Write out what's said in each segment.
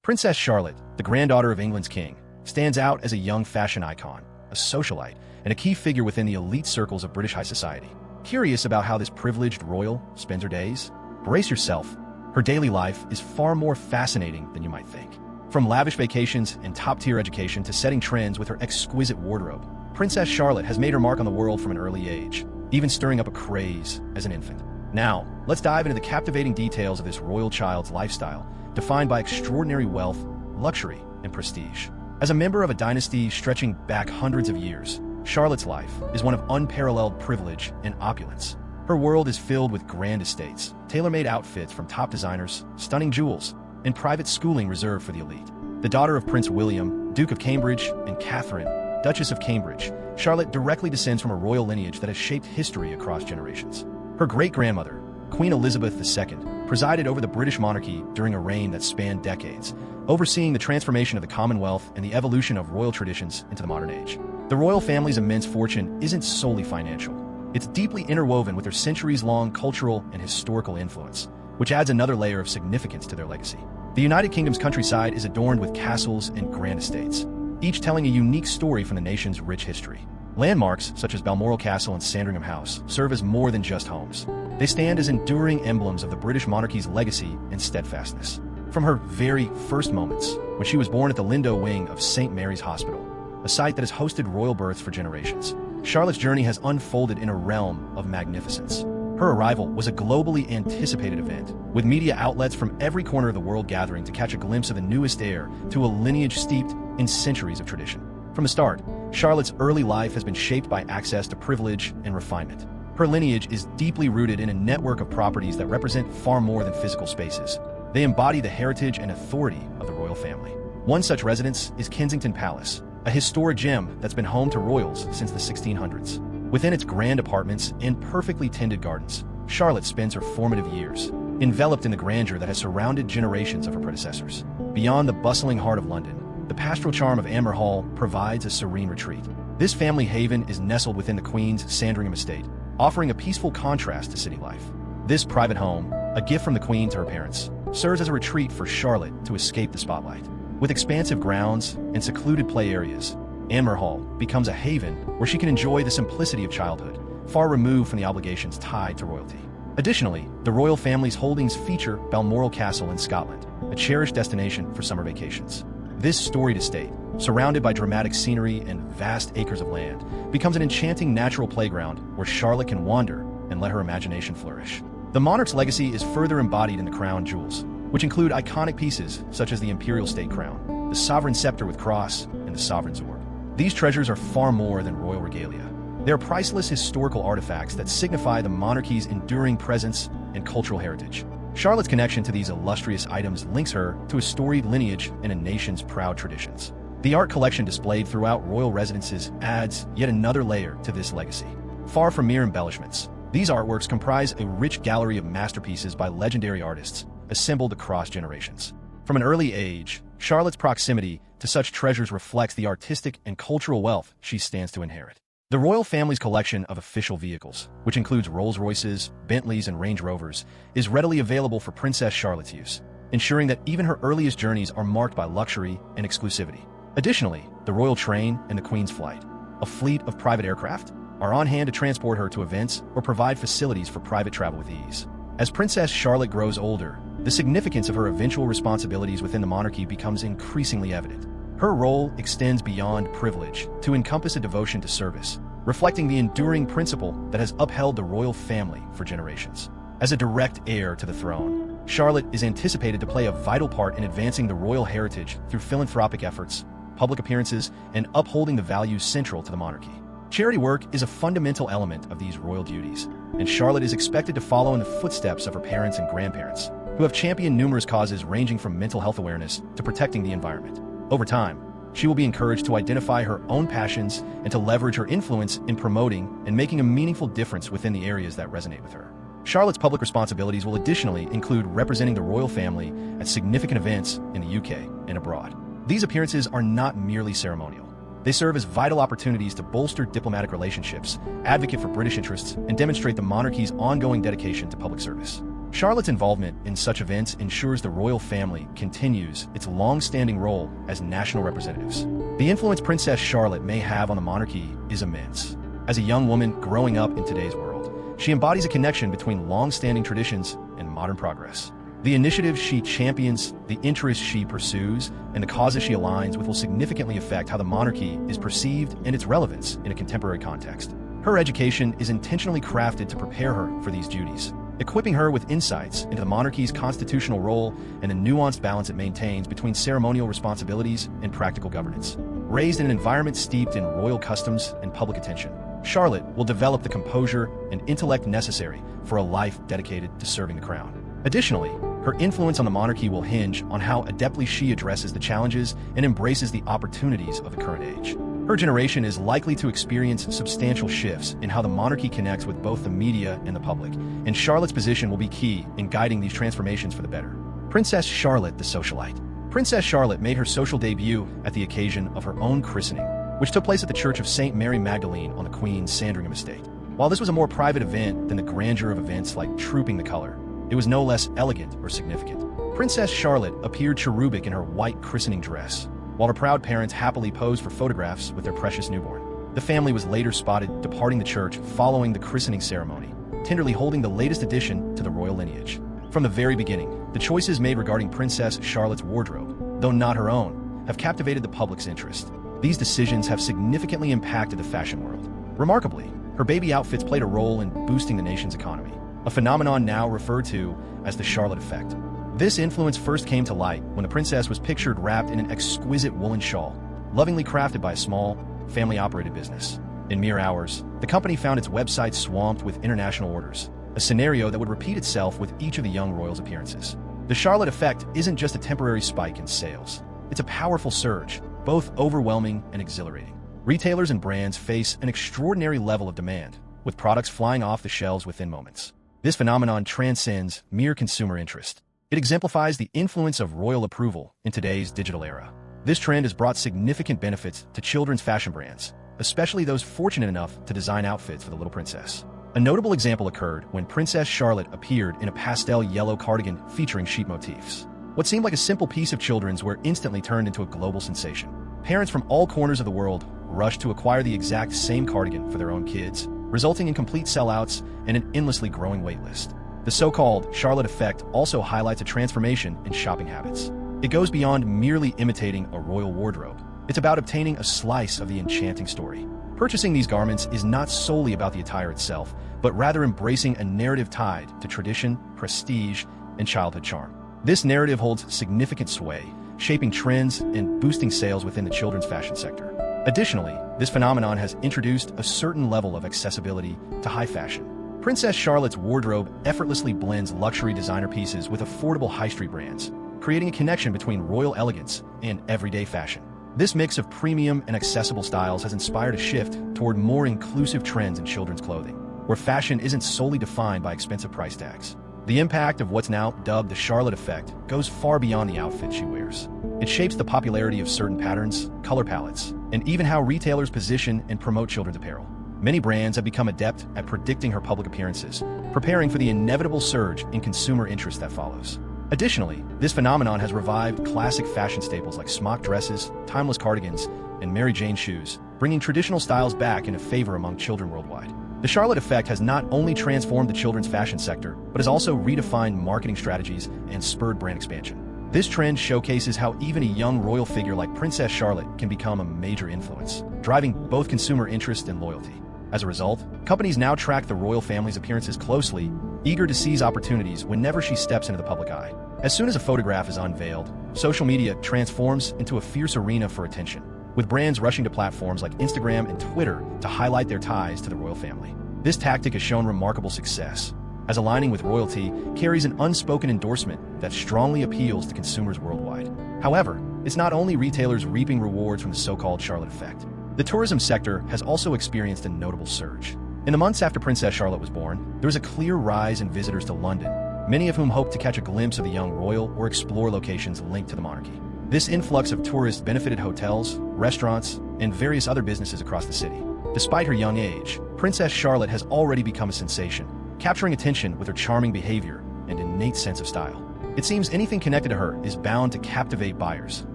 Princess Charlotte, the granddaughter of England's king, stands out as a young fashion icon, a socialite, and a key figure within the elite circles of British high society. Curious about how this privileged royal spends her days? Brace yourself. Her daily life is far more fascinating than you might think. From lavish vacations and top-tier education to setting trends with her exquisite wardrobe, Princess Charlotte has made her mark on the world from an early age, even stirring up a craze as an infant. Now, let's dive into the captivating details of this royal child's lifestyle, defined by extraordinary wealth, luxury, and prestige. As a member of a dynasty stretching back hundreds of years, Charlotte's life is one of unparalleled privilege and opulence. Her world is filled with grand estates, tailor-made outfits from top designers, stunning jewels, and private schooling reserved for the elite. The daughter of Prince William, Duke of Cambridge, and Catherine, Duchess of Cambridge, Charlotte directly descends from a royal lineage that has shaped history across generations. Her great-grandmother, Queen Elizabeth II, presided over the British monarchy during a reign that spanned decades, overseeing the transformation of the Commonwealth and the evolution of royal traditions into the modern age. The royal family's immense fortune isn't solely financial. It's deeply interwoven with their centuries-long cultural and historical influence, which adds another layer of significance to their legacy. The United Kingdom's countryside is adorned with castles and grand estates, each telling a unique story from the nation's rich history. Landmarks, such as Balmoral Castle and Sandringham House, serve as more than just homes. They stand as enduring emblems of the British monarchy's legacy and steadfastness. From her very first moments, when she was born at the Lindo wing of St. Mary's Hospital, a site that has hosted royal births for generations, Charlotte's journey has unfolded in a realm of magnificence. Her arrival was a globally anticipated event, with media outlets from every corner of the world gathering to catch a glimpse of the newest heir to a lineage steeped in centuries of tradition. From the start, Charlotte's early life has been shaped by access to privilege and refinement. Her lineage is deeply rooted in a network of properties that represent far more than physical spaces. They embody the heritage and authority of the royal family. One such residence is Kensington Palace, a historic gem that's been home to royals since the 1600s. Within its grand apartments and perfectly tended gardens, Charlotte spends her formative years, enveloped in the grandeur that has surrounded generations of her predecessors. Beyond the bustling heart of London, the pastoral charm of Amer Hall provides a serene retreat. This family haven is nestled within the Queen's Sandringham estate, offering a peaceful contrast to city life. This private home, a gift from the Queen to her parents, serves as a retreat for Charlotte to escape the spotlight. With expansive grounds and secluded play areas, Amer Hall becomes a haven where she can enjoy the simplicity of childhood, far removed from the obligations tied to royalty. Additionally, the royal family's holdings feature Balmoral Castle in Scotland, a cherished destination for summer vacations. This storied estate, surrounded by dramatic scenery and vast acres of land, becomes an enchanting natural playground where Charlotte can wander and let her imagination flourish. The monarch's legacy is further embodied in the crown jewels, which include iconic pieces such as the imperial state crown, the sovereign scepter with cross, and the sovereign's orb. These treasures are far more than royal regalia. They are priceless historical artifacts that signify the monarchy's enduring presence and cultural heritage. Charlotte's connection to these illustrious items links her to a storied lineage and a nation's proud traditions. The art collection displayed throughout royal residences adds yet another layer to this legacy. Far from mere embellishments, these artworks comprise a rich gallery of masterpieces by legendary artists, assembled across generations. From an early age, Charlotte's proximity to such treasures reflects the artistic and cultural wealth she stands to inherit. The royal family's collection of official vehicles, which includes Rolls-Royces, Bentleys, and Range Rovers, is readily available for Princess Charlotte's use, ensuring that even her earliest journeys are marked by luxury and exclusivity. Additionally, the royal train and the Queen's flight, a fleet of private aircraft, are on hand to transport her to events or provide facilities for private travel with ease. As Princess Charlotte grows older, the significance of her eventual responsibilities within the monarchy becomes increasingly evident. Her role extends beyond privilege to encompass a devotion to service, reflecting the enduring principle that has upheld the royal family for generations. As a direct heir to the throne, Charlotte is anticipated to play a vital part in advancing the royal heritage through philanthropic efforts, public appearances, and upholding the values central to the monarchy. Charity work is a fundamental element of these royal duties, and Charlotte is expected to follow in the footsteps of her parents and grandparents, who have championed numerous causes ranging from mental health awareness to protecting the environment. Over time, she will be encouraged to identify her own passions and to leverage her influence in promoting and making a meaningful difference within the areas that resonate with her. Charlotte's public responsibilities will additionally include representing the royal family at significant events in the UK and abroad. These appearances are not merely ceremonial. They serve as vital opportunities to bolster diplomatic relationships, advocate for British interests, and demonstrate the monarchy's ongoing dedication to public service. Charlotte's involvement in such events ensures the royal family continues its long-standing role as national representatives. The influence Princess Charlotte may have on the monarchy is immense. As a young woman growing up in today's world, she embodies a connection between long-standing traditions and modern progress. The initiatives she champions, the interests she pursues, and the causes she aligns with will significantly affect how the monarchy is perceived and its relevance in a contemporary context. Her education is intentionally crafted to prepare her for these duties, equipping her with insights into the monarchy's constitutional role and the nuanced balance it maintains between ceremonial responsibilities and practical governance. Raised in an environment steeped in royal customs and public attention, Charlotte will develop the composure and intellect necessary for a life dedicated to serving the crown. Additionally, her influence on the monarchy will hinge on how adeptly she addresses the challenges and embraces the opportunities of the current age. Her generation is likely to experience substantial shifts in how the monarchy connects with both the media and the public, and Charlotte's position will be key in guiding these transformations for the better. Princess Charlotte the Socialite. Princess Charlotte made her social debut at the occasion of her own christening, which took place at the Church of St. Mary Magdalene on the Queen's Sandringham estate. While this was a more private event than the grandeur of events like Trooping the Color, it was no less elegant or significant. Princess Charlotte appeared cherubic in her white christening dress, while her proud parents happily posed for photographs with their precious newborn. The family was later spotted departing the church following the christening ceremony, tenderly holding the latest addition to the royal lineage. From the very beginning, the choices made regarding Princess Charlotte's wardrobe, though not her own, have captivated the public's interest. These decisions have significantly impacted the fashion world. Remarkably, her baby outfits played a role in boosting the nation's economy, a phenomenon now referred to as the Charlotte effect. This influence first came to light when the princess was pictured wrapped in an exquisite woolen shawl, lovingly crafted by a small, family-operated business. In mere hours, the company found its website swamped with international orders, a scenario that would repeat itself with each of the young royals' appearances. The Charlotte effect isn't just a temporary spike in sales. It's a powerful surge, both overwhelming and exhilarating. Retailers and brands face an extraordinary level of demand, with products flying off the shelves within moments. This phenomenon transcends mere consumer interest. It exemplifies the influence of royal approval in today's digital era. This trend has brought significant benefits to children's fashion brands, especially those fortunate enough to design outfits for the little princess. A notable example occurred when Princess Charlotte appeared in a pastel yellow cardigan featuring sheep motifs. What seemed like a simple piece of children's wear instantly turned into a global sensation. Parents from all corners of the world rushed to acquire the exact same cardigan for their own kids, resulting in complete sellouts and an endlessly growing waitlist. The so-called Charlotte effect also highlights a transformation in shopping habits. It goes beyond merely imitating a royal wardrobe. It's about obtaining a slice of the enchanting story. Purchasing these garments is not solely about the attire itself, but rather embracing a narrative tied to tradition, prestige, and childhood charm. This narrative holds significant sway, shaping trends and boosting sales within the children's fashion sector. Additionally, this phenomenon has introduced a certain level of accessibility to high fashion. Princess Charlotte's wardrobe effortlessly blends luxury designer pieces with affordable high street brands, creating a connection between royal elegance and everyday fashion. This mix of premium and accessible styles has inspired a shift toward more inclusive trends in children's clothing, where fashion isn't solely defined by expensive price tags. The impact of what's now dubbed the Charlotte effect goes far beyond the outfit she wears. It shapes the popularity of certain patterns, color palettes, and even how retailers position and promote children's apparel. Many brands have become adept at predicting her public appearances, preparing for the inevitable surge in consumer interest that follows. Additionally, this phenomenon has revived classic fashion staples like smock dresses, timeless cardigans, and Mary Jane shoes, bringing traditional styles back into favor among children worldwide. The Charlotte effect has not only transformed the children's fashion sector, but has also redefined marketing strategies and spurred brand expansion. This trend showcases how even a young royal figure like Princess Charlotte can become a major influence, driving both consumer interest and loyalty. As a result, companies now track the royal family's appearances closely, eager to seize opportunities whenever she steps into the public eye. As soon as a photograph is unveiled, social media transforms into a fierce arena for attention, with brands rushing to platforms like Instagram and Twitter to highlight their ties to the royal family. This tactic has shown remarkable success, as aligning with royalty carries an unspoken endorsement that strongly appeals to consumers worldwide. However, it's not only retailers reaping rewards from the so-called Charlotte effect. The tourism sector has also experienced a notable surge. In the months after Princess Charlotte was born, there was a clear rise in visitors to London, many of whom hoped to catch a glimpse of the young royal or explore locations linked to the monarchy. This influx of tourists benefited hotels, restaurants, and various other businesses across the city. Despite her young age, Princess Charlotte has already become a sensation, capturing attention with her charming behavior and innate sense of style. It seems anything connected to her is bound to captivate buyers,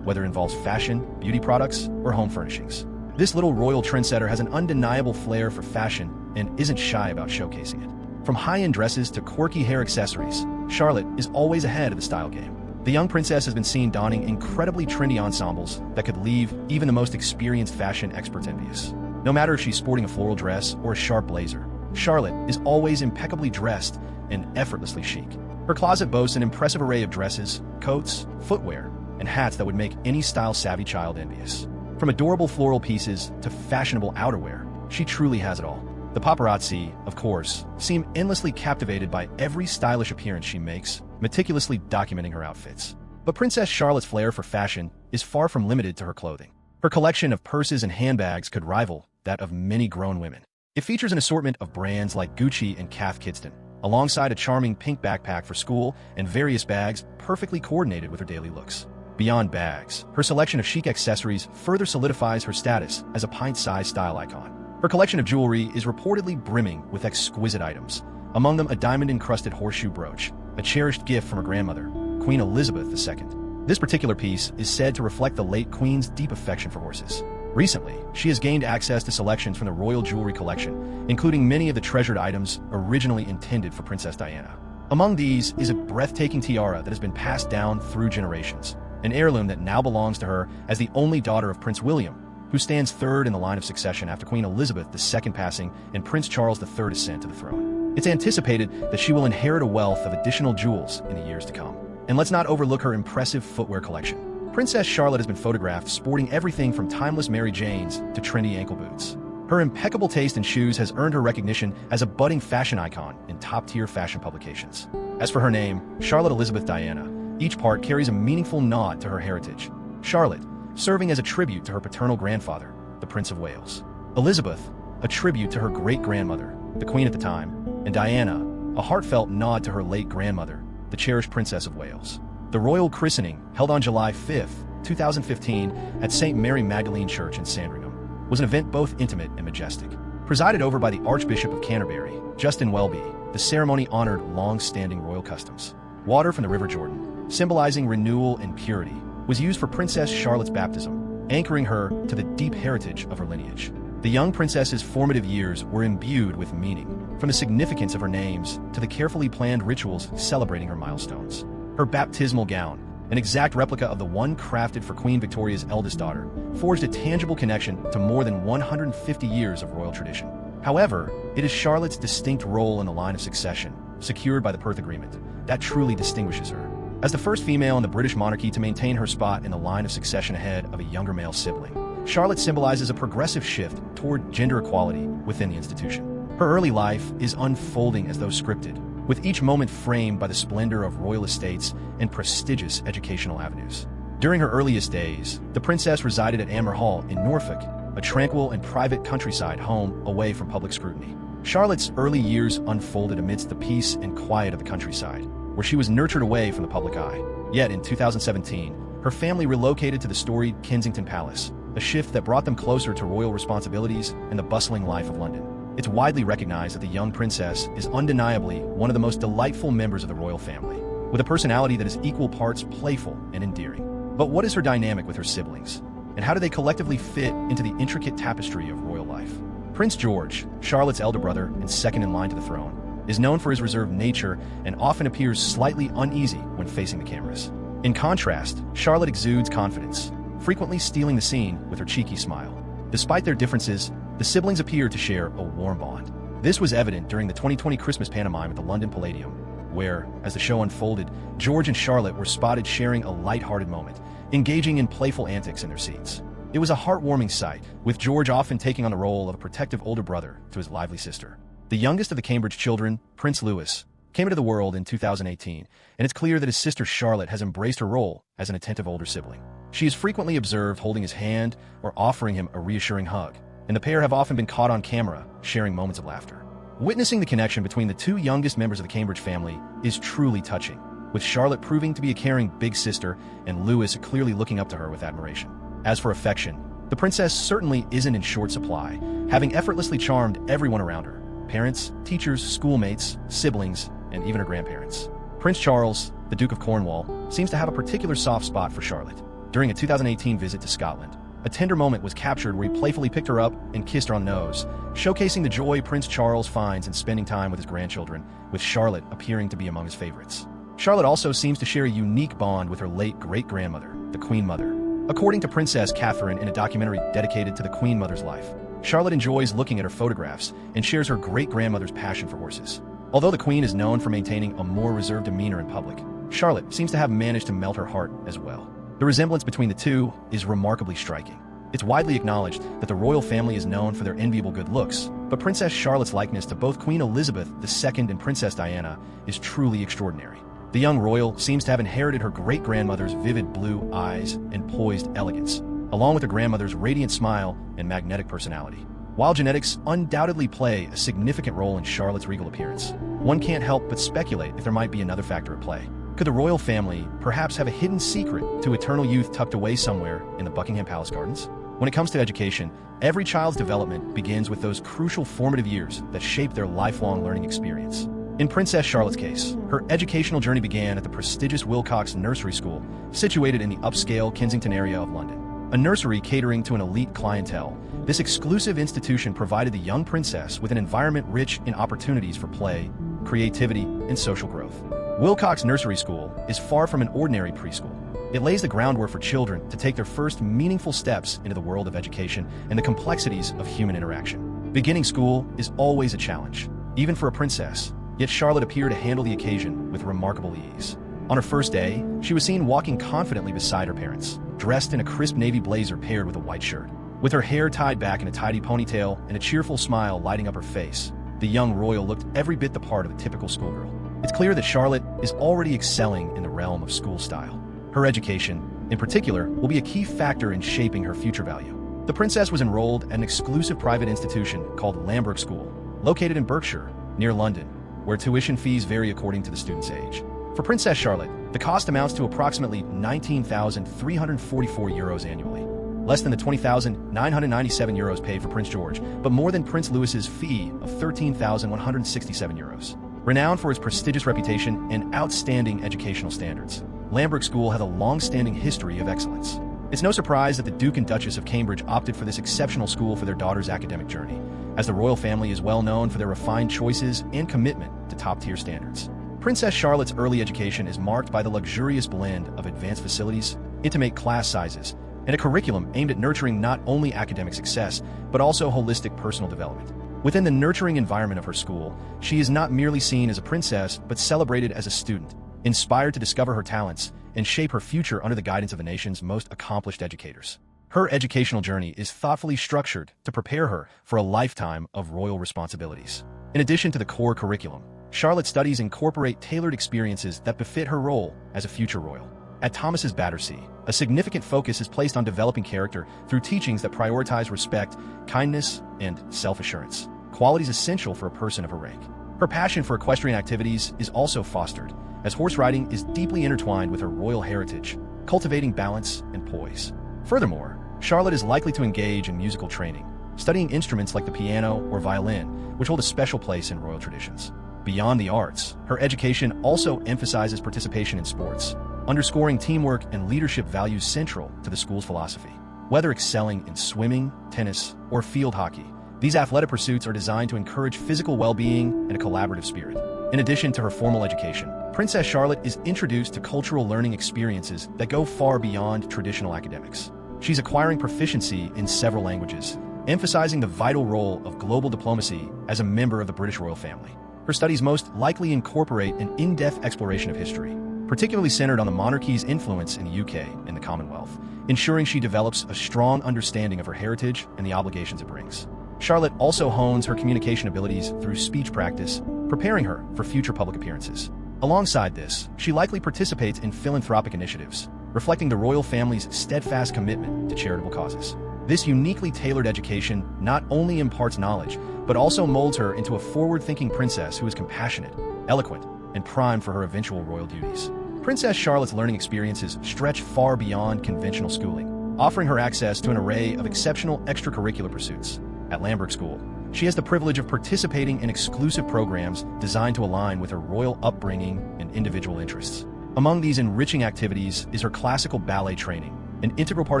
whether it involves fashion, beauty products, or home furnishings. This little royal trendsetter has an undeniable flair for fashion and isn't shy about showcasing it. From high-end dresses to quirky hair accessories, Charlotte is always ahead of the style game. The young princess has been seen donning incredibly trendy ensembles that could leave even the most experienced fashion experts envious. No matter if she's sporting a floral dress or a sharp blazer, Charlotte is always impeccably dressed and effortlessly chic. Her closet boasts an impressive array of dresses, coats, footwear, and hats that would make any style-savvy child envious. From adorable floral pieces to fashionable outerwear, she truly has it all. The paparazzi, of course, seem endlessly captivated by every stylish appearance she makes, meticulously documenting her outfits. But Princess Charlotte's flair for fashion is far from limited to her clothing. Her collection of purses and handbags could rival that of many grown women. It features an assortment of brands like Gucci and Cath Kidston, alongside a charming pink backpack for school and various bags perfectly coordinated with her daily looks. Beyond bags, her selection of chic accessories further solidifies her status as a pint-sized style icon. Her collection of jewelry is reportedly brimming with exquisite items, among them a diamond-encrusted horseshoe brooch, a cherished gift from her grandmother, Queen Elizabeth II. This particular piece is said to reflect the late Queen's deep affection for horses. Recently, she has gained access to selections from the royal jewelry collection, including many of the treasured items originally intended for Princess Diana. Among these is a breathtaking tiara that has been passed down through generations, an heirloom that now belongs to her as the only daughter of Prince William, who stands third in the line of succession after Queen Elizabeth II passing and Prince Charles III ascent to the throne. It's anticipated that she will inherit a wealth of additional jewels in the years to come. And let's not overlook her impressive footwear collection. Princess Charlotte has been photographed sporting everything from timeless Mary Janes to trendy ankle boots. Her impeccable taste in shoes has earned her recognition as a budding fashion icon in top-tier fashion publications. As for her name, Charlotte Elizabeth Diana, each part carries a meaningful nod to her heritage. Charlotte, serving as a tribute to her paternal grandfather, the Prince of Wales. Elizabeth, a tribute to her great-grandmother, the Queen at the time, and Diana, a heartfelt nod to her late grandmother, the cherished Princess of Wales. The royal christening, held on July 5, 2015, at St. Mary Magdalene Church in Sandringham, was an event both intimate and majestic. Presided over by the Archbishop of Canterbury, Justin Welby, the ceremony honored long-standing royal customs. Water from the River Jordan, symbolizing renewal and purity, was used for Princess Charlotte's baptism, anchoring her to the deep heritage of her lineage. The young princess's formative years were imbued with meaning, from the significance of her names to the carefully planned rituals celebrating her milestones. Her baptismal gown, an exact replica of the one crafted for Queen Victoria's eldest daughter, forged a tangible connection to more than 150 years of royal tradition. However, it is Charlotte's distinct role in the line of succession, secured by the Perth Agreement, that truly distinguishes her. As the first female in the British monarchy to maintain her spot in the line of succession ahead of a younger male sibling, Charlotte symbolizes a progressive shift toward gender equality within the institution. Her early life is unfolding as though scripted, with each moment framed by the splendor of royal estates and prestigious educational avenues. During her earliest days, the princess resided at Amer Hall in Norfolk, a tranquil and private countryside home away from public scrutiny. Charlotte's early years unfolded amidst the peace and quiet of the countryside, where she was nurtured away from the public eye. Yet in 2017, her family relocated to the storied Kensington Palace, a shift that brought them closer to royal responsibilities and the bustling life of London. It's widely recognized that the young princess is undeniably one of the most delightful members of the royal family, with a personality that is equal parts playful and endearing. But what is her dynamic with her siblings, and how do they collectively fit into the intricate tapestry of royal life? Prince George, Charlotte's elder brother and second in line to the throne, is known for his reserved nature and often appears slightly uneasy when facing the cameras. In contrast, Charlotte exudes confidence, frequently stealing the scene with her cheeky smile. Despite their differences, the siblings appear to share a warm bond. This was evident during the 2020 Christmas pantomime at the London Palladium, where, as the show unfolded, George and Charlotte were spotted sharing a light-hearted moment, engaging in playful antics in their seats. It was a heartwarming sight, with George often taking on the role of a protective older brother to his lively sister. The youngest of the Cambridge children, Prince Louis, came into the world in 2018, and it's clear that his sister Charlotte has embraced her role as an attentive older sibling. She is frequently observed holding his hand or offering him a reassuring hug, and the pair have often been caught on camera, sharing moments of laughter. Witnessing the connection between the two youngest members of the Cambridge family is truly touching, with Charlotte proving to be a caring big sister and Louis clearly looking up to her with admiration. As for affection, the princess certainly isn't in short supply, having effortlessly charmed everyone around her: parents, teachers, schoolmates, siblings, and even her grandparents. Prince Charles, the Duke of Cornwall, seems to have a particular soft spot for Charlotte. During a 2018 visit to Scotland, a tender moment was captured where he playfully picked her up and kissed her on the nose, showcasing the joy Prince Charles finds in spending time with his grandchildren, with Charlotte appearing to be among his favorites. Charlotte also seems to share a unique bond with her late great-grandmother, the Queen Mother. According to Princess Catherine in a documentary dedicated to the Queen Mother's life, Charlotte enjoys looking at her photographs and shares her great-grandmother's passion for horses. Although the Queen is known for maintaining a more reserved demeanor in public, Charlotte seems to have managed to melt her heart as well. The resemblance between the two is remarkably striking. It's widely acknowledged that the royal family is known for their enviable good looks, but Princess Charlotte's likeness to both Queen Elizabeth II and Princess Diana is truly extraordinary. The young royal seems to have inherited her great-grandmother's vivid blue eyes and poised elegance, along with her grandmother's radiant smile and magnetic personality. While genetics undoubtedly play a significant role in Charlotte's regal appearance, one can't help but speculate if there might be another factor at play. Could the royal family perhaps have a hidden secret to eternal youth tucked away somewhere in the Buckingham Palace gardens? When it comes to education, every child's development begins with those crucial formative years that shape their lifelong learning experience. In Princess Charlotte's case, her educational journey began at the prestigious Wilcox Nursery School, situated in the upscale Kensington area of London. A nursery catering to an elite clientele, this exclusive institution provided the young princess with an environment rich in opportunities for play, creativity, and social growth. Wilcox Nursery School is far from an ordinary preschool. It lays the groundwork for children to take their first meaningful steps into the world of education and the complexities of human interaction. Beginning school is always a challenge, even for a princess, yet Charlotte appeared to handle the occasion with remarkable ease. On her first day, she was seen walking confidently beside her parents, dressed in a crisp navy blazer paired with a white shirt. With her hair tied back in a tidy ponytail and a cheerful smile lighting up her face, the young royal looked every bit the part of a typical schoolgirl. It's clear that Charlotte is already excelling in the realm of school style. Her education, in particular, will be a key factor in shaping her future value. The princess was enrolled at an exclusive private institution called Lambert School, located in Berkshire, near London, where tuition fees vary according to the student's age. For Princess Charlotte, the cost amounts to approximately €19,344 annually, less than the €20,997 paid for Prince George, but more than Prince Louis's fee of €13,167. Renowned for its prestigious reputation and outstanding educational standards, Lambert School has a long-standing history of excellence. It's no surprise that the Duke and Duchess of Cambridge opted for this exceptional school for their daughter's academic journey, as the royal family is well known for their refined choices and commitment to top-tier standards. Princess Charlotte's early education is marked by the luxurious blend of advanced facilities, intimate class sizes, and a curriculum aimed at nurturing not only academic success, but also holistic personal development. Within the nurturing environment of her school, she is not merely seen as a princess, but celebrated as a student, inspired to discover her talents and shape her future under the guidance of the nation's most accomplished educators. Her educational journey is thoughtfully structured to prepare her for a lifetime of royal responsibilities. In addition to the core curriculum, Charlotte's studies incorporate tailored experiences that befit her role as a future royal. At Thomas's Battersea, a significant focus is placed on developing character through teachings that prioritize respect, kindness, and self-assurance, qualities essential for a person of her rank. Her passion for equestrian activities is also fostered, as horse riding is deeply intertwined with her royal heritage, cultivating balance and poise. Furthermore, Charlotte is likely to engage in musical training, studying instruments like the piano or violin, which hold a special place in royal traditions. Beyond the arts, her education also emphasizes participation in sports, underscoring teamwork and leadership values central to the school's philosophy. Whether excelling in swimming, tennis, or field hockey, these athletic pursuits are designed to encourage physical well-being and a collaborative spirit. In addition to her formal education, Princess Charlotte is introduced to cultural learning experiences that go far beyond traditional academics. She's acquiring proficiency in several languages, emphasizing the vital role of global diplomacy as a member of the British royal family. Her studies most likely incorporate an in-depth exploration of history, particularly centered on the monarchy's influence in the UK and the Commonwealth, ensuring she develops a strong understanding of her heritage and the obligations it brings. Charlotte also hones her communication abilities through speech practice, preparing her for future public appearances. Alongside this, she likely participates in philanthropic initiatives, reflecting the royal family's steadfast commitment to charitable causes. This uniquely tailored education not only imparts knowledge, but also molds her into a forward-thinking princess who is compassionate, eloquent, and primed for her eventual royal duties. Princess Charlotte's learning experiences stretch far beyond conventional schooling, offering her access to an array of exceptional extracurricular pursuits. At Lambert School, She has the privilege of participating in exclusive programs designed to align with her royal upbringing and individual interests. Among these enriching activities is her classical ballet training, an integral part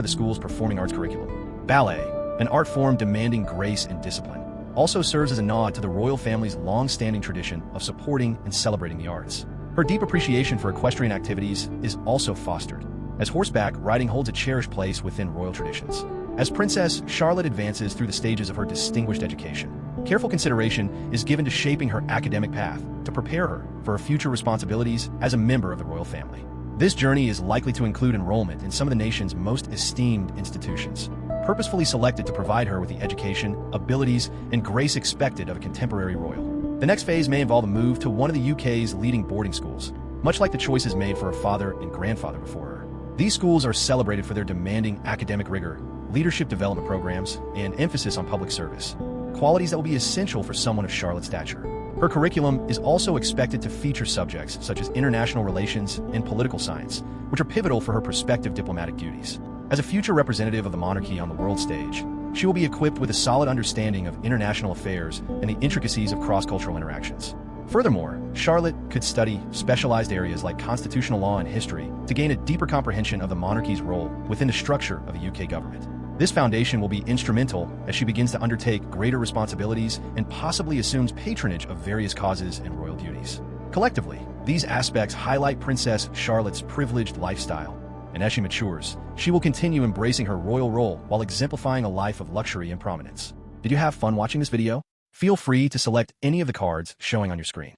of the school's performing arts curriculum. Ballet, an art form demanding grace and discipline, also serves as a nod to the royal family's long-standing tradition of supporting and celebrating the arts. Her deep appreciation for equestrian activities is also fostered, as horseback riding holds a cherished place within royal traditions. As Princess Charlotte advances through the stages of her distinguished education, careful consideration is given to shaping her academic path to prepare her for her future responsibilities as a member of the royal family. This journey is likely to include enrollment in some of the nation's most esteemed institutions, purposefully selected to provide her with the education, abilities, and grace expected of a contemporary royal. The next phase may involve a move to one of the UK's leading boarding schools, much like the choices made for her father and grandfather before her. These schools are celebrated for their demanding academic rigor, leadership development programs, and emphasis on public service, qualities that will be essential for someone of Charlotte's stature. Her curriculum is also expected to feature subjects such as international relations and political science, which are pivotal for her prospective diplomatic duties. As a future representative of the monarchy on the world stage, she will be equipped with a solid understanding of international affairs and the intricacies of cross-cultural interactions. Furthermore, Charlotte could study specialized areas like constitutional law and history to gain a deeper comprehension of the monarchy's role within the structure of the UK government. This foundation will be instrumental as she begins to undertake greater responsibilities and possibly assumes patronage of various causes and royal duties. Collectively, these aspects highlight Princess Charlotte's privileged lifestyle, and as she matures, she will continue embracing her royal role while exemplifying a life of luxury and prominence. Did you have fun watching this video? Feel free to select any of the cards showing on your screen.